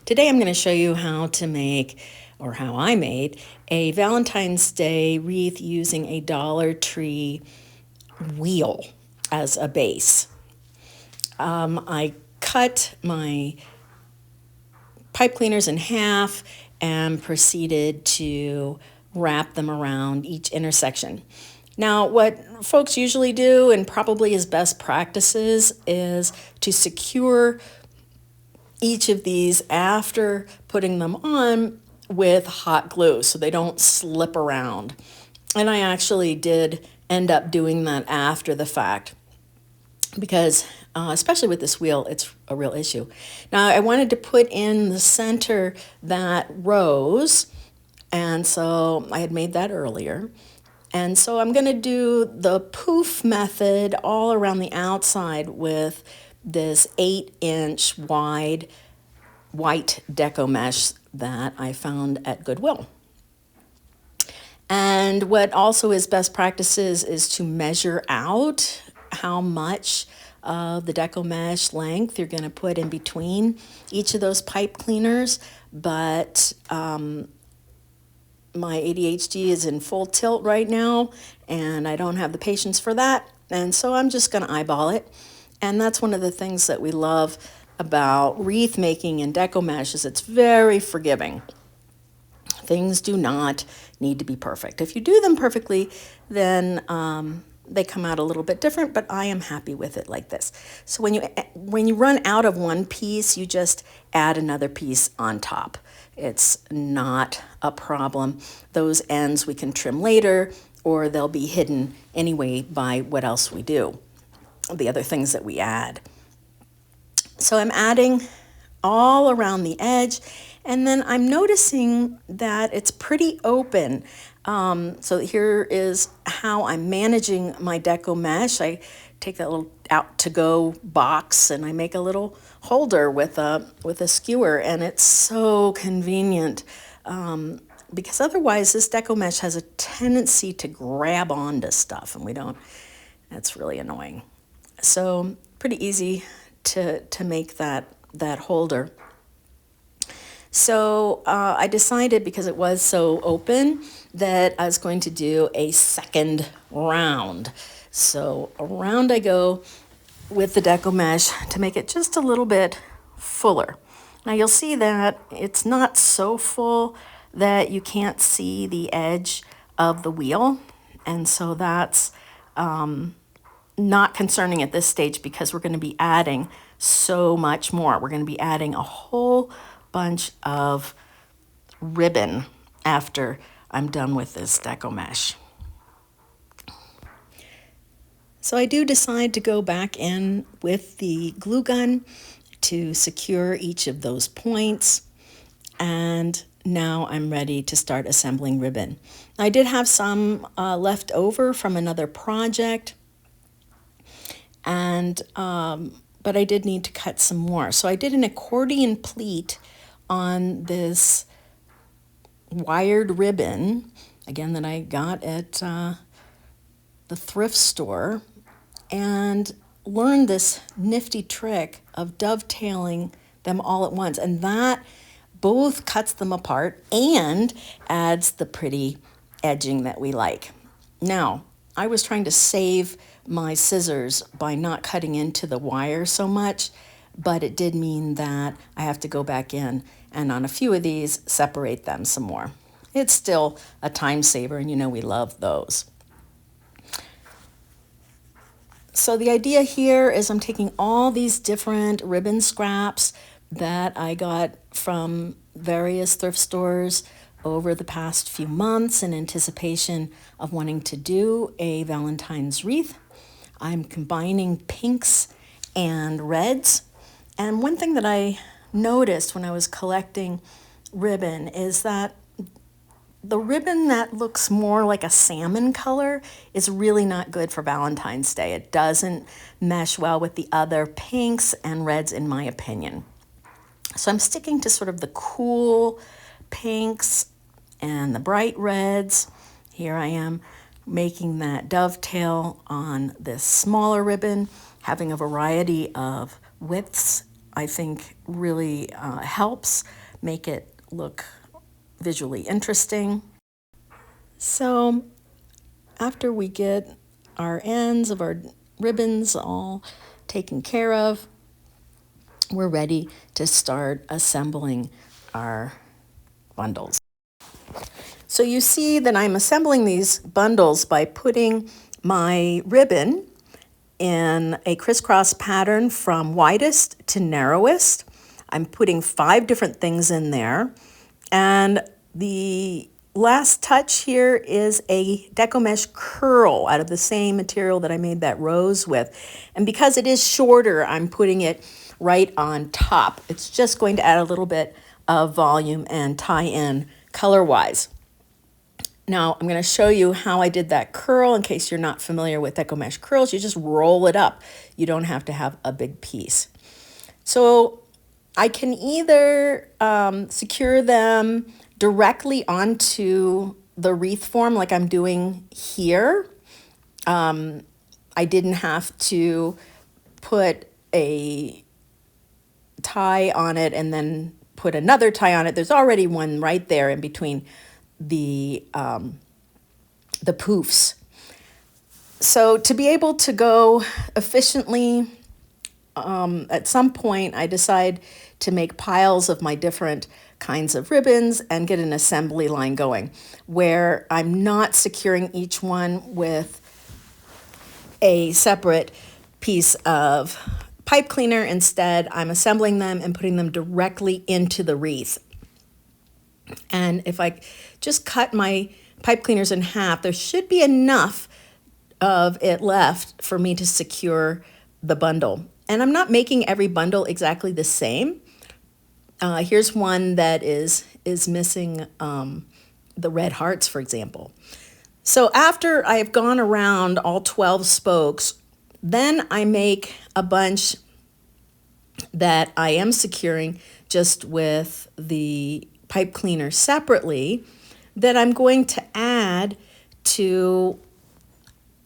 Today I'm going to show you how to make, or how I made, a Valentine's Day wreath using a Dollar Tree wheel as a base. I cut my pipe cleaners in half and proceeded to wrap them around each intersection. Now, what folks usually do, and probably is best practices, is to secure each of these after putting them on with hot glue so they don't slip around. And I actually did end up doing that after the fact because especially with this wheel, it's a real issue. Now I wanted to put in the center that rose, and so I had made that earlier. And so I'm going to do the poof method all around the outside with this 8-inch wide white deco mesh that I found at Goodwill. And what also is best practices is to measure out how much of the deco mesh length you're going to put in between each of those pipe cleaners. But my ADHD is in full tilt right now, and I don't have the patience for that. And so I'm just going to eyeball it. And that's one of the things that we love about wreath making and deco mesh is it's very forgiving. Things do not need to be perfect. If you do them perfectly, then they come out a little bit different, but I am happy with it like this. So when you run out of one piece, you just add another piece on top. It's not a problem. Those ends we can trim later, or they'll be hidden anyway by what else we do, the other things that we add. So I'm adding all around the edge, and then I'm noticing that it's pretty open. So here is how I'm managing my deco mesh. I take that little out-to-go box and I make a little holder with a skewer, and it's so convenient because otherwise this deco mesh has a tendency to grab onto stuff, and we don't. That's really annoying. So pretty easy to make that holder. So I decided, because it was so open, that I was going to do a second round. So around I go with the deco mesh to make it just a little bit fuller. Now you'll see that it's not so full that you can't see the edge of the wheel. And so that's not concerning at this stage because we're going to be adding so much more. We're going to be adding a whole bunch of ribbon after I'm done with this deco mesh. So I do decide to go back in with the glue gun to secure each of those points, and now I'm ready to start assembling ribbon. I did have some left over from another project, and but I did need to cut some more. So I did an accordion pleat on this wired ribbon, again, that I got at the thrift store, and learned this nifty trick of dovetailing them all at once. And that both cuts them apart and adds the pretty edging that we like. Now, I was trying to save my scissors by not cutting into the wire so much, but it did mean that I have to go back in and on a few of these separate them some more. It's still a time saver, and you know we love those. So the idea here is I'm taking all these different ribbon scraps that I got from various thrift stores over the past few months in anticipation of wanting to do a Valentine's wreath. I'm combining pinks and reds. And one thing that I noticed when I was collecting ribbon is that the ribbon that looks more like a salmon color is really not good for Valentine's Day. It doesn't mesh well with the other pinks and reds, in my opinion. So I'm sticking to sort of the cool pinks and the bright reds. Here I am making that dovetail on this smaller ribbon, having a variety of widths I think really helps make it look visually interesting. So after we get our ends of our ribbons all taken care of, we're ready to start assembling our bundles. So you see that I'm assembling these bundles by putting my ribbon in a crisscross pattern from widest to narrowest. I'm putting 5 different things in there. And the last touch here is a deco mesh curl out of the same material that I made that rose with. And because it is shorter, I'm putting it right on top. It's just going to add a little bit of volume and tie in color-wise. Now I'm going to show you how I did that curl in case you're not familiar with deco mesh curls. You just roll it up. You don't have to have a big piece. So I can either secure them directly onto the wreath form like I'm doing here. I didn't have to put a tie on it and then put another tie on it. There's already one right there in between the poofs. So to be able to go efficiently, at some point I decide to make piles of my different kinds of ribbons and get an assembly line going where I'm not securing each one with a separate piece of pipe cleaner. Instead, I'm assembling them and putting them directly into the wreath. And if I just cut my pipe cleaners in half, there should be enough of it left for me to secure the bundle. And I'm not making every bundle exactly the same. Here's one that is missing the red hearts, for example. So after I've gone around all 12 spokes, then I make a bunch that I am securing just with the pipe cleaner separately that I'm going to add to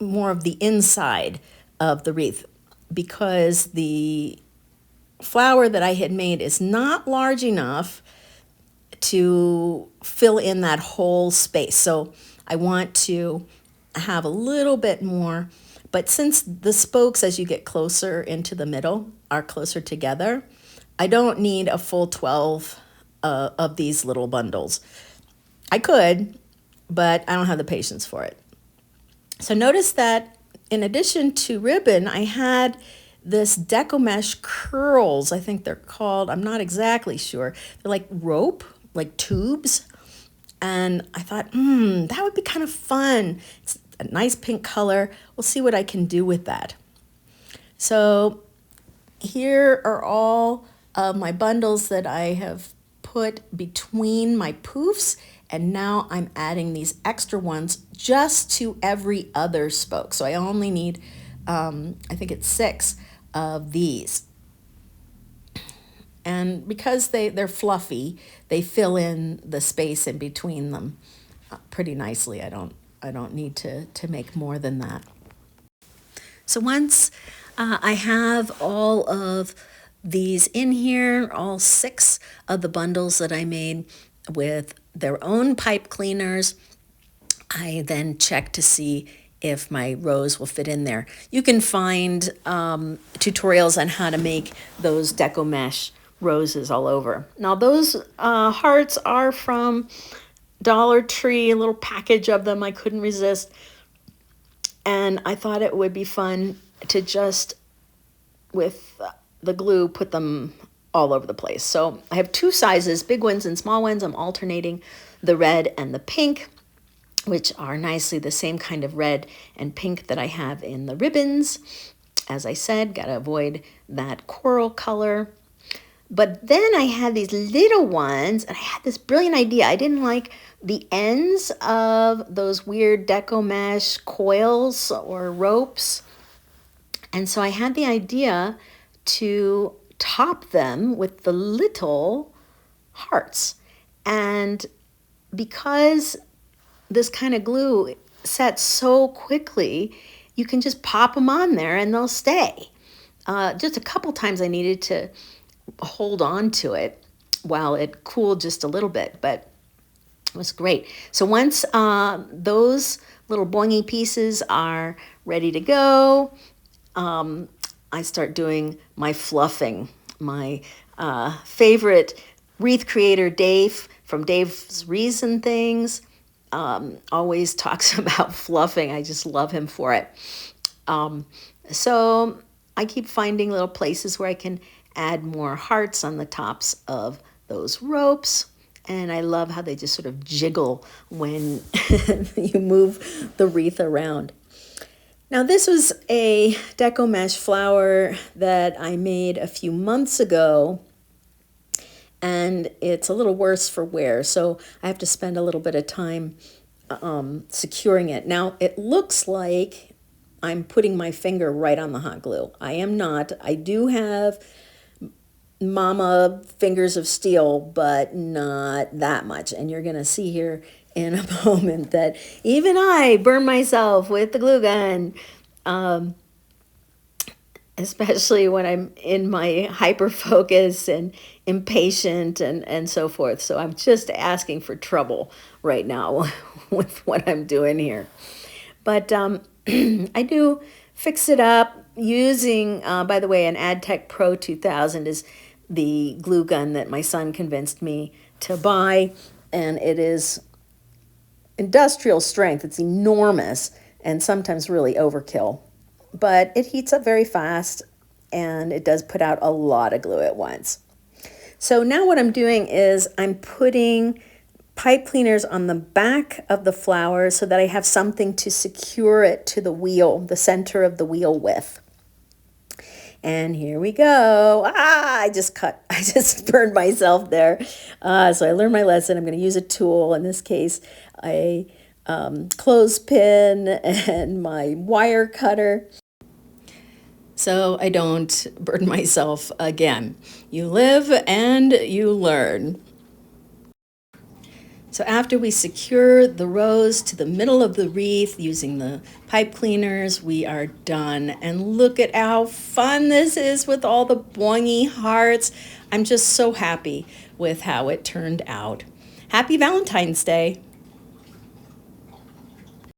more of the inside of the wreath because the flower that I had made is not large enough to fill in that whole space. So I want to have a little bit more, but since the spokes as you get closer into the middle are closer together, I don't need a full 12 of these little bundles. I could, but I don't have the patience for it. So notice that in addition to ribbon, I had this deco mesh curls, I think they're called, I'm not exactly sure. They're like rope, like tubes. And I thought, that would be kind of fun. It's a nice pink color. We'll see what I can do with that. So here are all of my bundles that I have put between my poofs, and now I'm adding these extra ones just to every other spoke. So I only need, I think it's 6 of these. And because they're fluffy, they fill in the space in between them pretty nicely. I don't need to make more than that. So once I have all of these in here, all 6 of the bundles that I made with their own pipe cleaners, I then check to see if my rose will fit in there. You can find tutorials on how to make those deco mesh roses all over. Now those hearts are from Dollar Tree, a little package of them. I couldn't resist. And I thought it would be fun to just, with the glue, put them all over the place. So I have 2 sizes, big ones and small ones. I'm alternating the red and the pink, which are nicely the same kind of red and pink that I have in the ribbons. As I said, gotta avoid that coral color. But then I had these little ones, and I had this brilliant idea. I didn't like the ends of those weird deco mesh coils or ropes. And so I had the idea to top them with the little hearts. And because this kind of glue sets so quickly, you can just pop them on there and they'll stay. Just a couple times I needed to hold on to it while it cooled just a little bit, but it was great. So once those little boingy pieces are ready to go, I start doing my fluffing. My favorite wreath creator, Dave, from Dave's Reason Things, always talks about fluffing. I just love him for it. So I keep finding little places where I can add more hearts on the tops of those ropes. And I love how they just sort of jiggle when you move the wreath around. Now this was a deco mesh flower that I made a few months ago, and it's a little worse for wear, so I have to spend a little bit of time securing it. Now it looks like I'm putting my finger right on the hot glue. I am not. I do have mama fingers of steel, but not that much. And you're going to see here in a moment that even I burn myself with the glue gun, especially when I'm in my hyper focus and impatient and so forth. So I'm just asking for trouble right now with what I'm doing here. But I do fix it up using, by the way, an AdTech Pro 2000 is the glue gun that my son convinced me to buy, and it is industrial strength. It's enormous and sometimes really overkill, but it heats up very fast and it does put out a lot of glue at once. So now what I'm doing is I'm putting pipe cleaners on the back of the flower so that I have something to secure it to the wheel, the center of the wheel with. And here we go. I just burned myself there. So I learned my lesson. I'm going to use a tool, in this case, a clothespin and my wire cutter, so I don't burn myself again. You live and you learn. So after we secure the rose to the middle of the wreath using the pipe cleaners, we are done. And look at how fun this is with all the boingy hearts. I'm just so happy with how it turned out. Happy Valentine's Day.